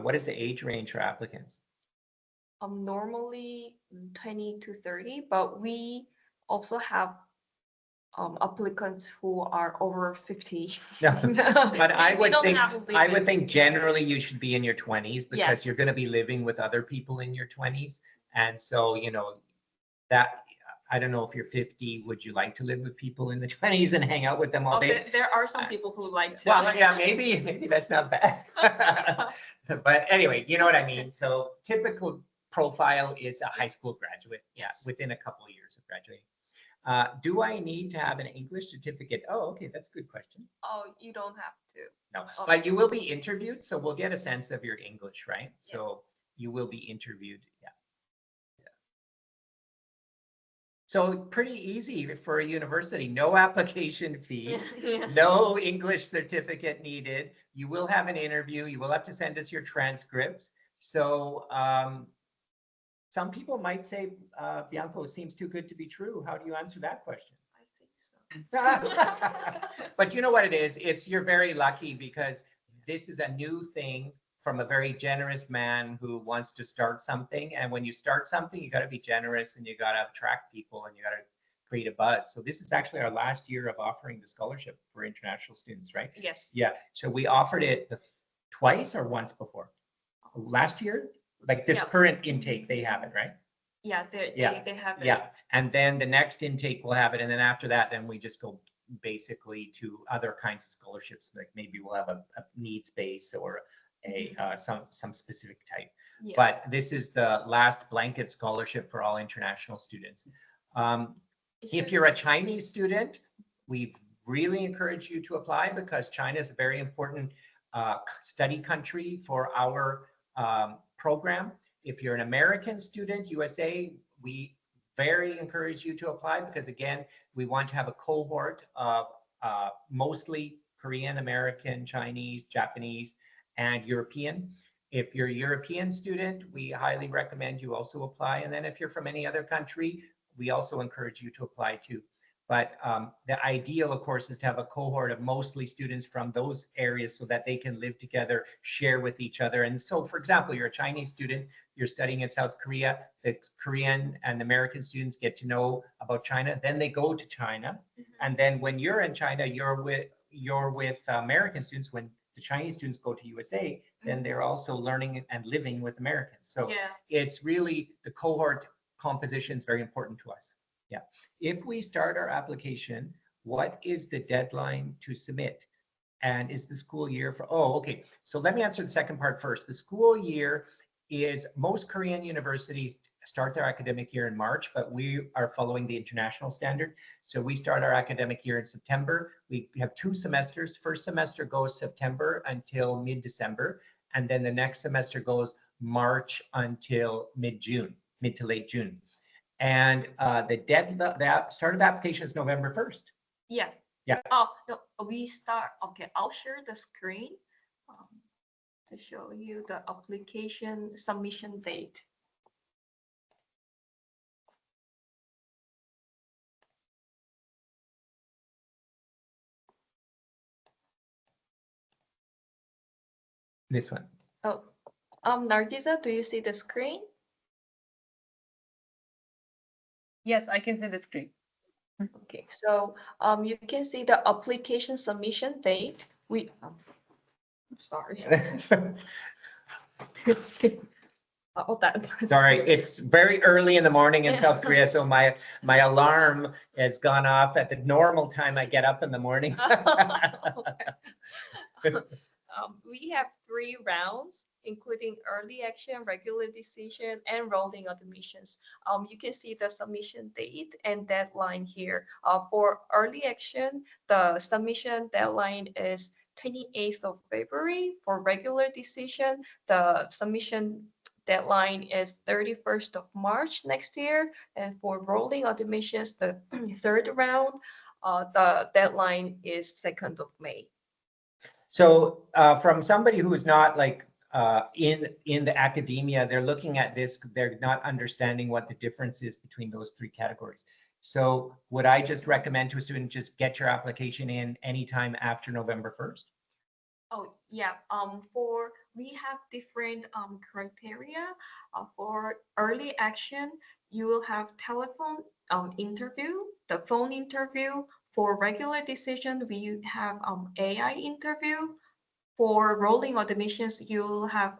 B: What is the age range for applicants?
C: Normally 20 to 30, but we also have applicants who are over 50.
B: No, but I would think generally you should be in your 20s, because
C: Yes.
B: you're going to be living with other people in your 20s. And so, that, I don't know if you're 50, would you like to live with people in the 20s and hang out with them all day?
C: There are some people who like to.
B: Well, yeah, maybe that's not bad. But anyway, you know what I mean? So typical profile is a high school graduate.
C: Yes.
B: Within a couple of years of graduating. Do I need to have an English certificate? Oh, okay, that's a good question.
C: Oh, you don't have to.
B: No,
C: Oh.
B: but you will be interviewed, so we'll get a sense of your English, right?
C: Yes.
B: So you will be interviewed. Yeah. So pretty easy for a university. No application fee,
C: Yeah.
B: no English certificate needed. You will have an interview. You will have to send us your transcripts. So some people might say, Bianco, seems too good to be true. How do you answer that question?
C: I think so.
B: But you know what it is? You're very lucky because this is a new thing from a very generous man who wants to start something. And when you start something, you got to be generous and you got to attract people and you got to create a buzz. So this is actually our last year of offering the scholarship for international students, right?
C: Yes.
B: Yeah. So we offered it twice or once before. Last year, like this
C: Yeah.
B: current intake, they have it, right?
C: Yeah,
B: Yeah.
C: they have it.
B: Yeah. And then the next intake will have it. And then after that, then we just go basically to other kinds of scholarships. Like maybe we'll have a needs base or a some specific type.
C: Yeah.
B: But this is the last blanket scholarship for all international students. If you're a Chinese student, we really encourage you to apply because China is a very important study country for our program. If you're an American student, USA, we very encourage you to apply because again, we want to have a cohort of mostly Korean, American, Chinese, Japanese, and European. If you're a European student, we highly recommend you also apply. And then if you're from any other country, we also encourage you to apply too. But the ideal, of course, is to have a cohort of mostly students from those areas so that they can live together, share with each other. And so, for example, you're a Chinese student, you're studying in South Korea, the Korean and American students get to know about China, then they go to China. And then when you're in China, you're with American students. When the Chinese students go to USA, then they're also learning and living with Americans. So
C: Yeah.
B: it's really the cohort composition is very important to us. Yeah. If we start our application, what is the deadline to submit? And is the school year for, oh, okay. So let me answer the second part first. The school year is, most Korean universities start their academic year in March, but we are following the international standard. So we start our academic year in September. We have 2 semesters. First semester goes September until mid-December. And then the next semester goes March until mid-June, mid to late June. And the start of the application is November 1st.
C: Yeah.
B: Yeah.
C: Oh, no, we start. Okay, I'll share the screen to show you the application submission date.
B: This one.
C: Oh, Nargisa, do you see the screen?
A: Yes, I can see the screen.
C: Okay, so you can see the application submission date. I'm sorry. Oh, that.
B: Sorry, it's very early in the morning in South Korea, so my alarm has gone off at the normal time I get up in the morning.
C: We have 3 rounds, including early action, regular decision, and rolling admissions. You can see the submission date and deadline here. For early action, the submission deadline is 28th of February. For regular decision, the submission deadline is 31st of March next year. And for rolling admissions, the 3rd round, the deadline is 2nd of May.
B: So from somebody who is not like in the academia, they're looking at this, they're not understanding what the difference is between those 3 categories. So would I just recommend to a student just get your application in anytime after November 1st?
C: Oh, yeah. We have different criteria. For early action, you will have telephone interview, the phone interview. For regular decision, we have AI interview. For rolling admissions, you'll have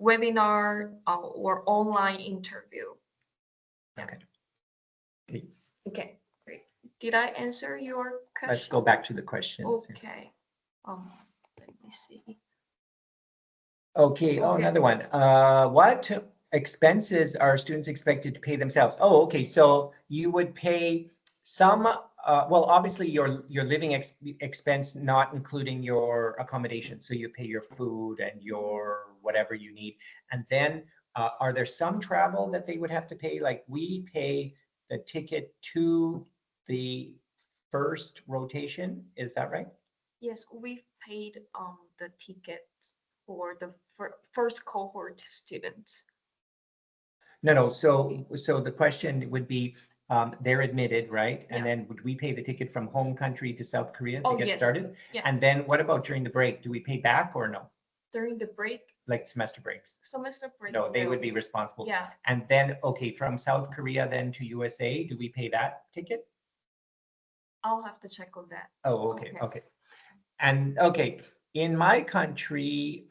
C: webinar or online interview.
B: Okay.
C: Okay, great. Did I answer your question?
B: Let's go back to the questions.
C: Okay. Let me see.
B: Okay. Oh,
C: Okay.
B: another one. What expenses are students expected to pay themselves? Oh, okay. So you would pay some, well, obviously your living expense, not including your accommodation. So you pay your food and your whatever you need. And then are there some travel that they would have to pay? Like we pay the ticket to the first rotation, is that right?
C: Yes, we've paid the tickets for the first cohort students.
B: No. So the question would be, they're admitted, right? And
C: Yeah.
B: then would we pay the ticket from home country to South Korea to
C: Oh,
B: get
C: yes.
B: started?
C: Yeah.
B: And then what about during the break? Do we pay back or no?
C: During the break,
B: Like semester breaks?
C: semester break.
B: No, they would be responsible.
C: Yeah,
B: And then, okay, from South Korea then to USA, do we pay that ticket?
C: I'll have to check on that.
B: Oh, okay,
C: Okay.
B: okay. And okay, in my country,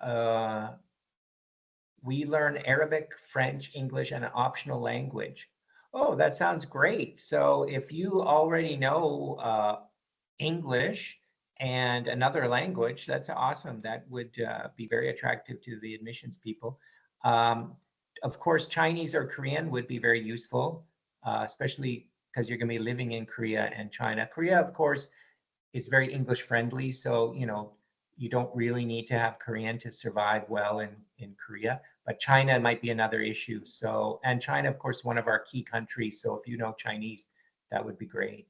B: we learn Arabic, French, English, and an optional language. Oh, that sounds great. So if you already know English and another language, that's awesome. That would be very attractive to the admissions people. Um, of course, Chinese or Korean would be very useful, especially because you're going to be living in Korea and China. Korea, of course, is very English friendly. So, you know, you don't really need to have Korean to survive well in Korea, but China might be another issue. So, and China, of course, one of our key countries. So if you know Chinese, that would be great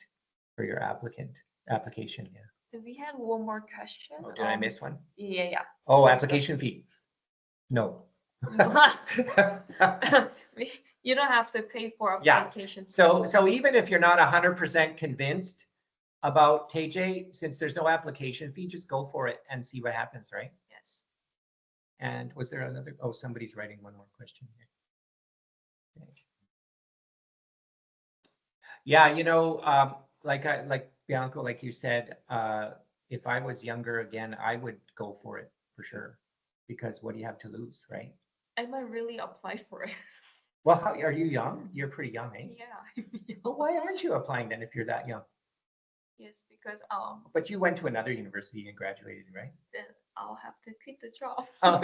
B: for your application. Yeah.
C: We had one more question.
B: Oh, did I miss one?
C: Yeah,
B: Oh, application fee. No.
C: yeah. You don't have to pay for
B: Yeah.
C: application.
B: So even if you're not 100% convinced about Taejae, since there's no application fee, just go for it and see what happens, right?
C: Yes.
B: And was there another? Oh, somebody's writing one more question here. Okay. Yeah, you know, like Bianco, like you said, if I was younger again, I would go for it for sure, because what do you have to lose, right?
C: I might really apply for it.
B: Well, are you young? You're pretty young, eh?
C: Yeah.
B: But why aren't you applying then if you're that young?
C: Yes, because
B: But you went to another university and graduated, right?
C: then I'll have to quit the job.
B: Oh.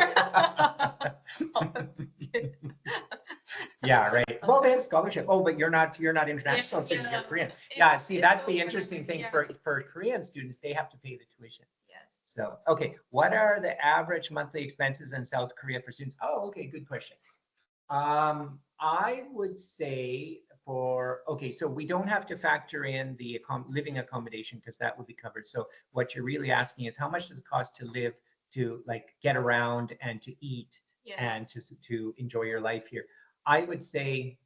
B: Yeah, right. Well, they have scholarship. Oh, but you're not international student, you're Korean. Yeah, see, that's the interesting thing for Korean students, they have to pay the tuition.
C: Yes.
B: So, okay, what are the average monthly expenses in South Korea for students? Oh, okay, good question. I would say okay, so we don't have to factor in the living accommodation because that would be covered. So what you're really asking is how much does it cost to live, to like get around and to eat and to enjoy your life here? I would say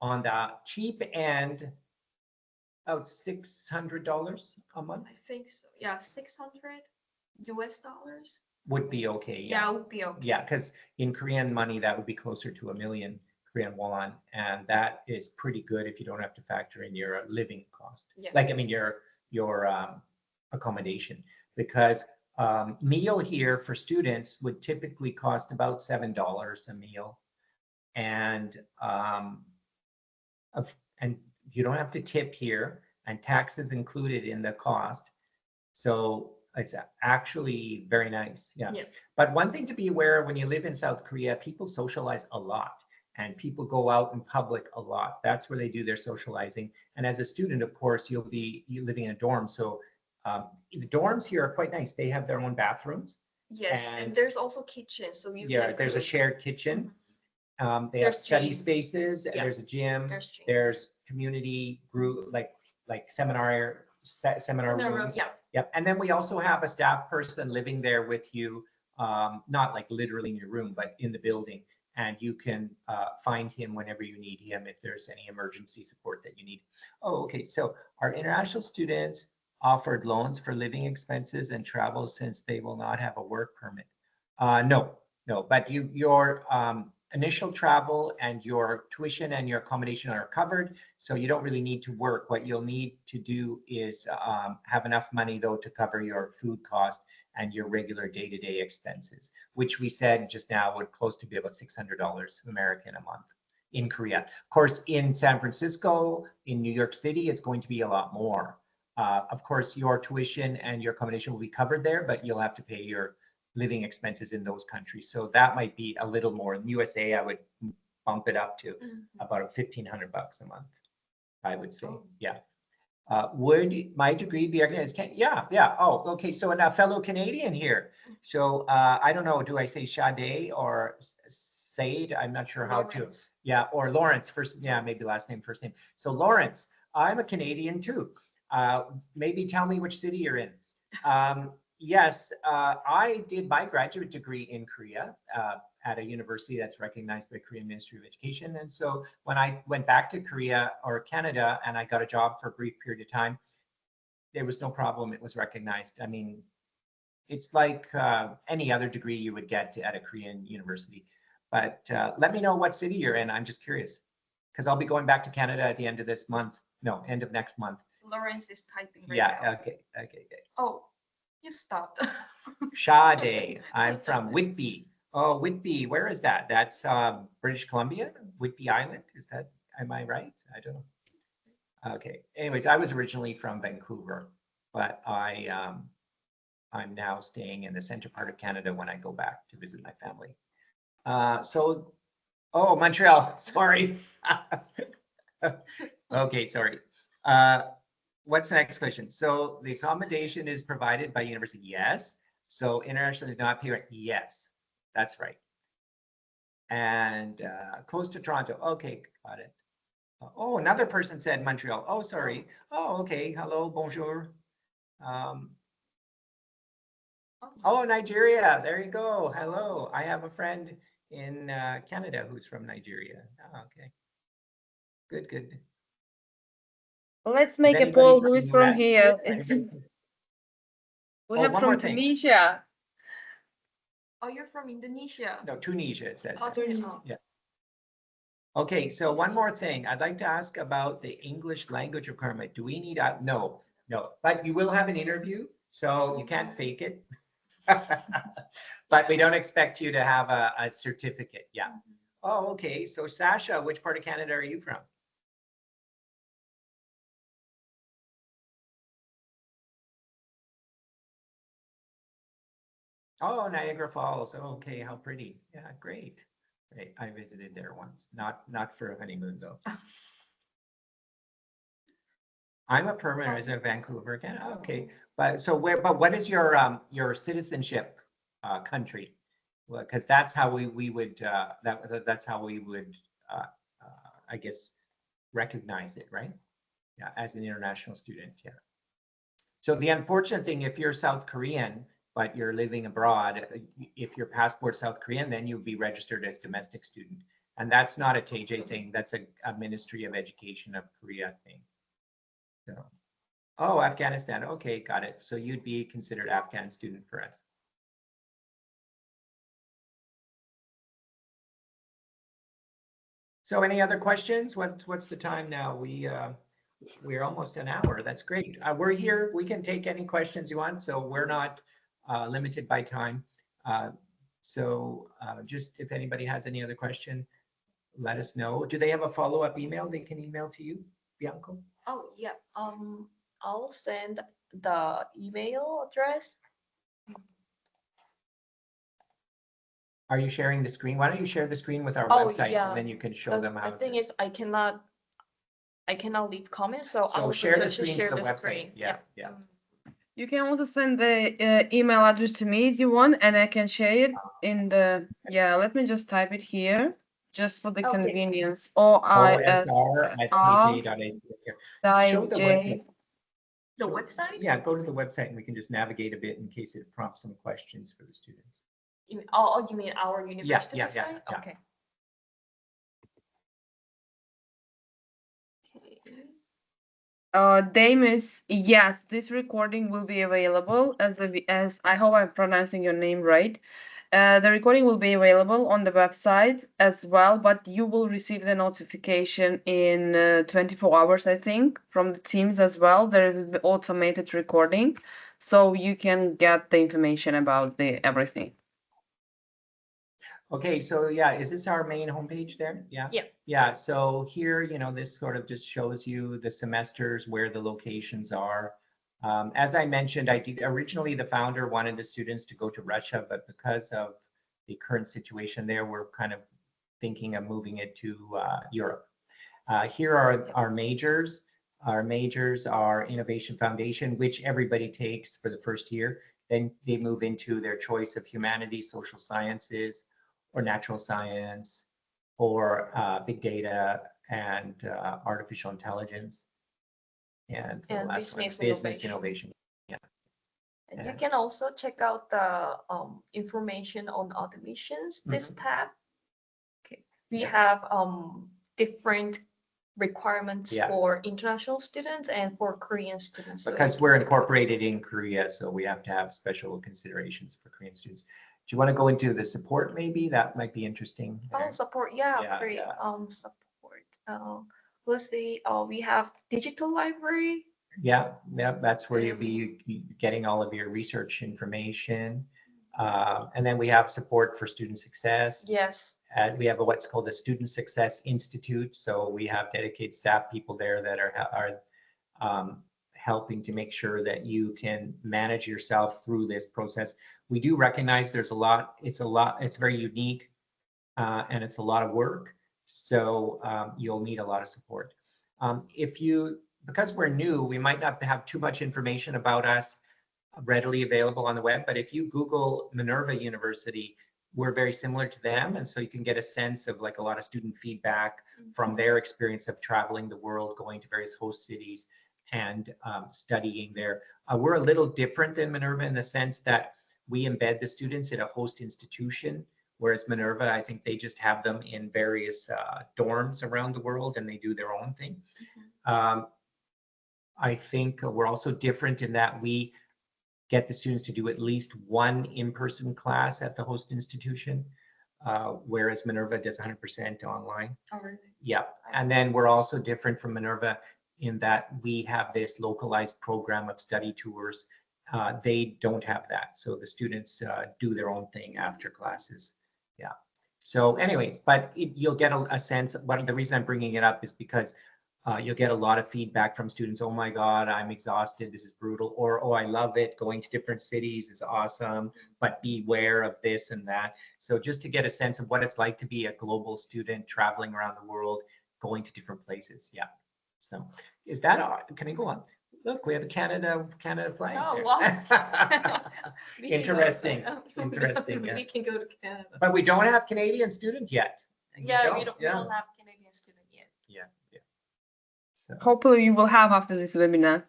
B: on the cheap end, about $600 a month
C: I think so. Yeah, 600 US dollars.
B: would be okay.
C: Yeah, it would be okay.
B: Yeah, because in Korean money, that would be closer to 1,000,000 Korean won. And that is pretty good if you don't have to factor in your living cost.
C: Yeah.
B: Like, I mean, your accommodation. Because meal here for students would typically cost about $7 a meal. And and you don't have to tip here, and taxes included in the cost. So it's actually very nice. Yeah. But one thing to be aware of when you live in South Korea, people socialize a lot and people go out in public a lot. That's where they do their socializing. And as a student, of course, you'll be living in a dorm. So the dorms here are quite nice. They have their own bathrooms.
C: Yes, and there's also kitchen, so you
B: Yeah,
C: can
B: there's a
C: cook.
B: shared kitchen. They have
C: There's
B: study
C: gym.
B: spaces.
C: Yeah.
B: There's a gym.
C: There's gym.
B: There's community group, like seminar rooms.
C: Yeah.
B: Yep. And then we also have a staff person living there with you, not like literally in your room, but in the building. And you can find him whenever you need him if there's any emergency support that you need. Oh, okay. So our international students offered loans for living expenses and travel since they will not have a work permit. No. But your initial travel and your tuition and your accommodation are covered, so you don't really need to work. What you'll need to do is have enough money though to cover your food cost and your regular day-to-day expenses, which we said just now would close to be about $600 American a month in Korea. Of course, in San Francisco, in New York City, it's going to be a lot more. Of course, your tuition and your accommodation will be covered there, but you'll have to pay your living expenses in those countries. So that might be a little more. In USA, I would bump it up to about $1,500 a month, I would say.
C: Oh.
B: Yeah. Would my degree be recognized? Yeah, yeah. Oh, okay. So a fellow Canadian here. So I don't know. Do I say Sade or Said? I'm not sure how to.
C: Lawrence.
B: Yeah, or Lawrence first. Yeah, maybe last name, first name. So Lawrence, I'm a Canadian too. Maybe tell me which city you're in. Yes, I did my graduate degree in Korea at a university that's recognized by Korean Ministry of Education. And so when I went back to Korea or Canada and I got a job for a brief period of time, there was no problem. It was recognized. I mean, it's like any other degree you would get at a Korean university. But let me know what city you're in. I'm just curious because I'll be going back to Canada at the end of this month. No, end of next month.
C: Lawrence is typing right
B: Yeah.
C: now.
B: Okay. Okay.
C: Oh, you stopped.
B: Sade. I'm from Whitby. Oh, Whitby. Where is that? That's British Columbia, Whitby Island. Is that? Am I right? I don't know. Okay. Anyways, I was originally from Vancouver, but I'm now staying in the center part of Canada when I go back to visit my family. Oh, Montreal. Sorry. Okay, sorry. What's the next question? So the accommodation is provided by university. Yes. So international is not paid. Yes, that's right. And close to Toronto. Okay, got it. Oh, another person said Montreal. Oh, sorry. Oh, okay. Hello, bonjour. Oh, Nigeria. There you go. Hello. I have a friend in Canada who's from Nigeria. Oh, okay. Good, good.
A: Let's
B: Is
A: make a
B: anybody
A: poll
B: from
A: who
B: the
A: is from
B: US?
A: here.
B: Anybody-
A: We
B: Oh,
A: have
B: one
A: from
B: more thing.
A: Tunisia.
C: Oh, you're from Indonesia.
B: No, Tunisia, it says.
C: Oh, Tunisia.
B: Yeah. Okay, so one more thing. I'd like to ask about the English language requirement. Do we need a, no, no, but you will have an interview, so you can't fake it. But we don't expect you to have a certificate. Yeah. Oh, okay. So Sasha, which part of Canada are you from? Oh, Niagara Falls. Oh, okay, how pretty. Yeah, great. Great. I visited there once. Not for a honeymoon though. I'm a permanent resident of Vancouver, Canada. Okay, but so where? But what is your citizenship country? Well, because that's how we would that's how we would I guess recognize it, right? Yeah, as an international student. Yeah. So the unfortunate thing, if you're South Korean but you're living abroad, if your passport's South Korean, then you'll be registered as domestic student, and that's not a Taejae thing. That's a Ministry of Education of Korea thing. So. Oh, Afghanistan. Okay, got it. So you'd be considered Afghan student for us. So any other questions? What's the time now? We're almost an hour. That's great. We're here. We can take any questions you want. So we're not limited by time. Just if anybody has any other question, let us know. Do they have a follow-up email they can email to you, Bianco?
C: Oh, yeah. I'll send the email address.
B: Are you sharing the screen? Why don't you share the screen with our
C: Oh,
B: website
C: yeah.
B: and then you can show them how.
C: The thing is, I cannot leave comments, so
B: So
C: I'll
B: share the
C: just
B: screen to
C: share
B: the
C: the
B: website.
C: screen.
B: Yeah, yeah.
A: You can also send the email address to me if you want, and I can share it in the, yeah, let me just type it here, just for the
C: Okay.
A: convenience.
B: OSR@taejae.ac. Show the website.
C: The website?
B: Yeah, go to the website and we can just navigate a bit in case it prompts some questions for the students.
C: You mean our university
B: yeah,
C: website?
B: yeah.
C: Okay.
A: Damis, yes, this recording will be available as I hope I'm pronouncing your name right. The recording will be available on the website as well, but you will receive the notification in 24 hours, I think, from the teams as well. There will be automated recording, so you can get the information about the everything.
B: Okay, so yeah, is this our main homepage there? Yeah.
C: Yeah.
B: Yeah, so here, this sort of just shows you the semesters, where the locations are. As I mentioned, originally the founder wanted the students to go to Russia, but because of the current situation there, we're kind of thinking of moving it to Europe. Here are our majors. Our majors are Innovation Foundation, which everybody takes for the first year. Then they move into their choice of humanities, social sciences, or natural science, or big data and artificial intelligence. And the
C: And
B: last one,
C: business
B: business
C: innovation.
B: innovation. Yeah.
C: And
B: Yeah.
C: you can also check out the information on admissions, this tab. Okay. We
B: Yeah.
C: have different requirements
B: Yeah.
C: for international students and for Korean students. So
B: Because
C: you
B: we're
C: can check it.
B: incorporated in Korea, so we have to have special considerations for Korean students. Do you want to go into the support maybe? That might be interesting.
C: Oh, support. Yeah,
B: Yeah,
C: great.
B: yeah.
C: Support. Let's see. We have digital library.
B: Yeah, that's where you'll be getting all of your research information. And then we have support for student success.
C: Yes.
B: And we have what's called the Student Success Institute. So we have dedicated staff people there that are helping to make sure that you can manage yourself through this process. We do recognize there's a lot, it's very unique, and it's a lot of work. So you'll need a lot of support. Because we're new, we might not have too much information about us readily available on the web, but if you Google Minerva University, we're very similar to them. And so you can get a sense of like a lot of student feedback from their experience of traveling the world, going to various host cities and studying there. We're a little different than Minerva in the sense that we embed the students in a host institution, whereas Minerva, I think they just have them in various dorms around the world and they do their own thing. I think we're also different in that we get the students to do at least one in-person class at the host institution, whereas Minerva does 100% online.
C: Oh, really?
B: Yeah, and then we're also different from Minerva in that we have this localized program of study tours. They don't have that, so the students do their own thing after classes. Yeah. So, anyways, but you'll get a sense. But the reason I'm bringing it up is because you'll get a lot of feedback from students. Oh my God, I'm exhausted. This is brutal. Or, oh, I love it. Going to different cities is awesome, but beware of this and that. So just to get a sense of what it's like to be a global student traveling around the world, going to different places. Yeah. So is that, can I go on? Look, we have a Canada flag.
C: Oh,
B: there.
C: wow.
B: Interesting. Interesting.
C: We
B: Yeah.
C: can go to Canada.
B: But we don't have Canadian students yet.
C: Yeah, we don't
B: Yeah.
C: have Canadian student yet.
B: Yeah. Yeah. So.
A: Hopefully you will have after this webinar.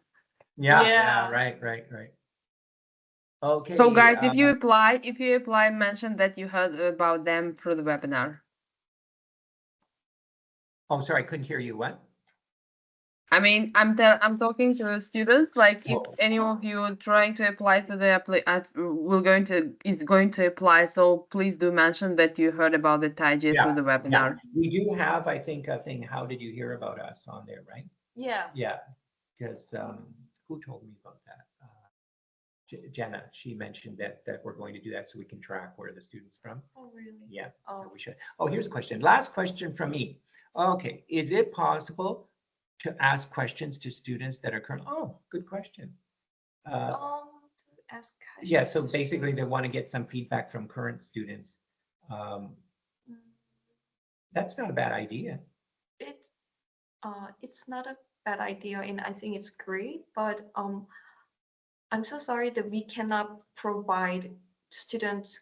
B: Yeah,
C: Yeah.
B: right. Okay.
A: So guys, if you apply, mention that you heard about them through the webinar.
B: Oh, sorry, I couldn't hear you. What?
A: I mean, I'm talking to the students. Like, if
B: Oh.
A: any of you are trying to apply to the is going to apply, so please do mention that you heard about the Taejae through the webinar.
B: We do have, I think, a thing. How did you hear about us on there, right?
C: Yeah.
B: Yeah, because who told me about that? Jenna. She mentioned that we're going to do that so we can track where the students from.
C: Oh, really?
B: Yeah.
C: Oh.
B: So we should. Oh, here's a question. Last question from me. Okay, is it possible to ask questions to students that are current? Oh, good question.
C: To ask questions
B: Yeah, so
C: to
B: basically they
C: students.
B: want to get some feedback from current students. That's not a bad idea.
C: It's not a bad idea, and I think it's great, but I'm so sorry that we cannot provide students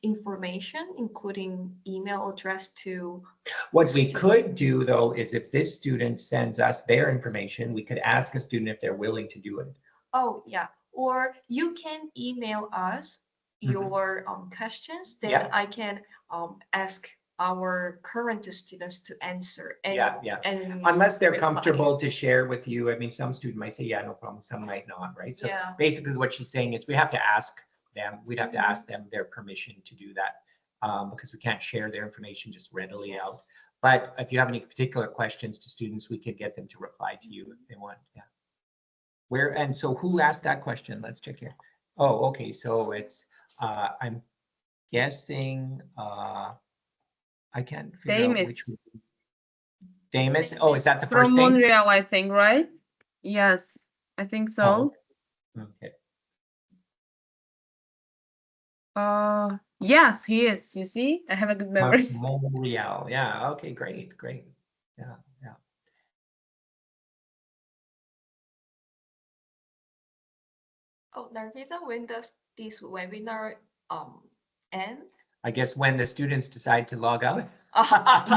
C: information, including email address to.
B: What we could do though is if this student sends us their information, we could ask a student if they're willing to do it.
C: Oh, yeah. Or you can email us your questions, then
B: Yeah.
C: I can ask our current students to answer. And,
B: Yeah.
C: And
B: Unless they're
C: reply.
B: comfortable to share with you. I mean, some student might say, yeah, no problem. Some might not, right? So
C: Yeah.
B: basically what she's saying is we have to ask them, we'd have to ask them their permission to do that, because we can't share their information just readily out. But if you have any particular questions to students, we could get them to reply to you if they want. Yeah. And so who asked that question? Let's check here. Oh, okay. So it's, I'm guessing, I can't figure out which one. Damus. Oh, is that the first
A: From
B: name?
A: Montreal, I think, right? Yes, I think so.
B: Oh, okay.
A: Yes, he is. You see, I have a good memory.
B: Montreal. Yeah. Okay. Great. Yeah.
C: Oh, Nargisa, when does this webinar end?
B: I guess when the students decide to log out.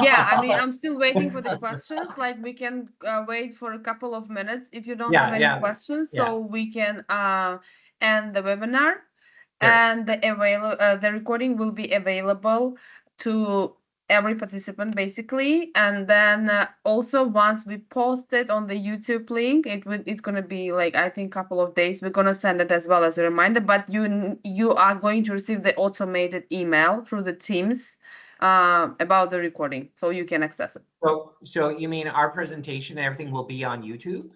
A: Yeah, I mean, I'm still waiting for the questions. Like, we can wait for a couple of minutes if you don't have any questions, so we can end the webinar.
B: Sure.
A: And the recording will be available to every participant, basically. And then also, once we post it on the YouTube link, it's gonna be like, I think, a couple of days. We're gonna send it as well as a reminder, but you are going to receive the automated email through the Teams about the recording, so you can access it.
B: So you mean our presentation, everything will be on YouTube?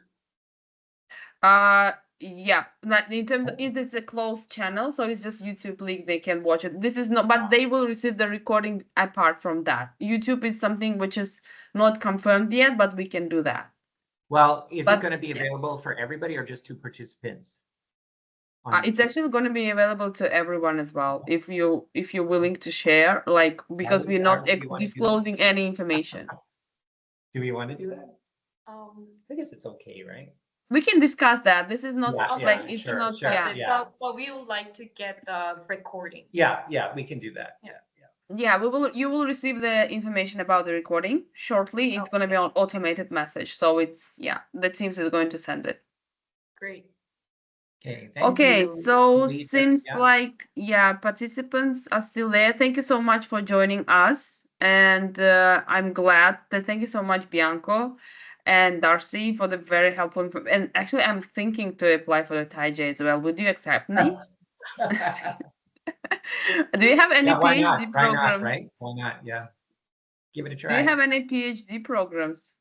A: Yeah, that in terms of, it is a closed channel, so it's just YouTube link, they can watch it. This is not, but they will receive the recording apart from that. YouTube is something which is not confirmed yet, but we can do that.
B: Well, is it going to be available for everybody or just to participants?
A: It's actually going to be available to everyone as well, if you're willing to share, like, because we're not disclosing any information.
B: Do we want to do that? I guess it's okay, right?
A: We can discuss that. This is not it's
B: sure,
A: not
B: sure,
A: yeah.
C: But we would like to get the recording.
B: Yeah, we can do that.
A: Yeah, you will receive the information about the recording shortly. It's going to be on automated message. So it's, the Teams is going to send it.
C: Great.
B: Okay, thank
A: Okay,
B: you,
A: so
B: Lisa.
A: seems like, participants are still there. Thank you so much for joining us. And I'm glad that, thank you so much, Bianco and Darcy, for the very helpful and actually, I'm thinking to apply for the Taejae as well. Would you accept me? Do you have any
B: why
A: PhD
B: not?
A: programs?
B: Why not, right? Why not? Yeah. Give it a try.
A: Do you have any PhD programs?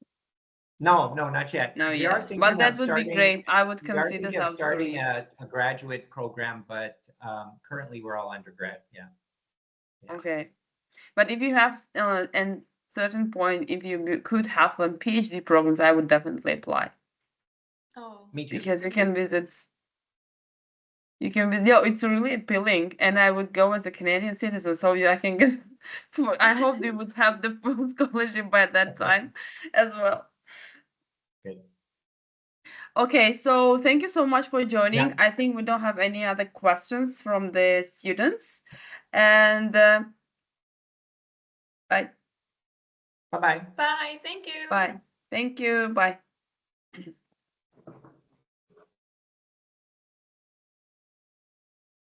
B: No, not yet.
A: No,
B: We are
A: yeah.
B: thinking
A: But that
B: of
A: would
B: starting,
A: be great. I would
B: we are
A: consider
B: thinking of
A: that for
B: starting
A: me.
B: a graduate program, but currently we're all undergrad. Yeah.
A: Okay. But if you have, and certain point, if you could have some PhD programs, I would definitely apply.
C: Oh,
B: Me too.
A: Because you can visit, it's really appealing, and I would go as a Canadian citizen, so I can get, I hope they would have the full scholarship by that time as well.
B: Good.
A: Okay, so thank you so much for joining.
B: Yeah.
A: I think we don't have any other questions from the students, and bye.
B: Bye-bye.
C: bye. Thank you.
A: Bye. Thank you. Bye.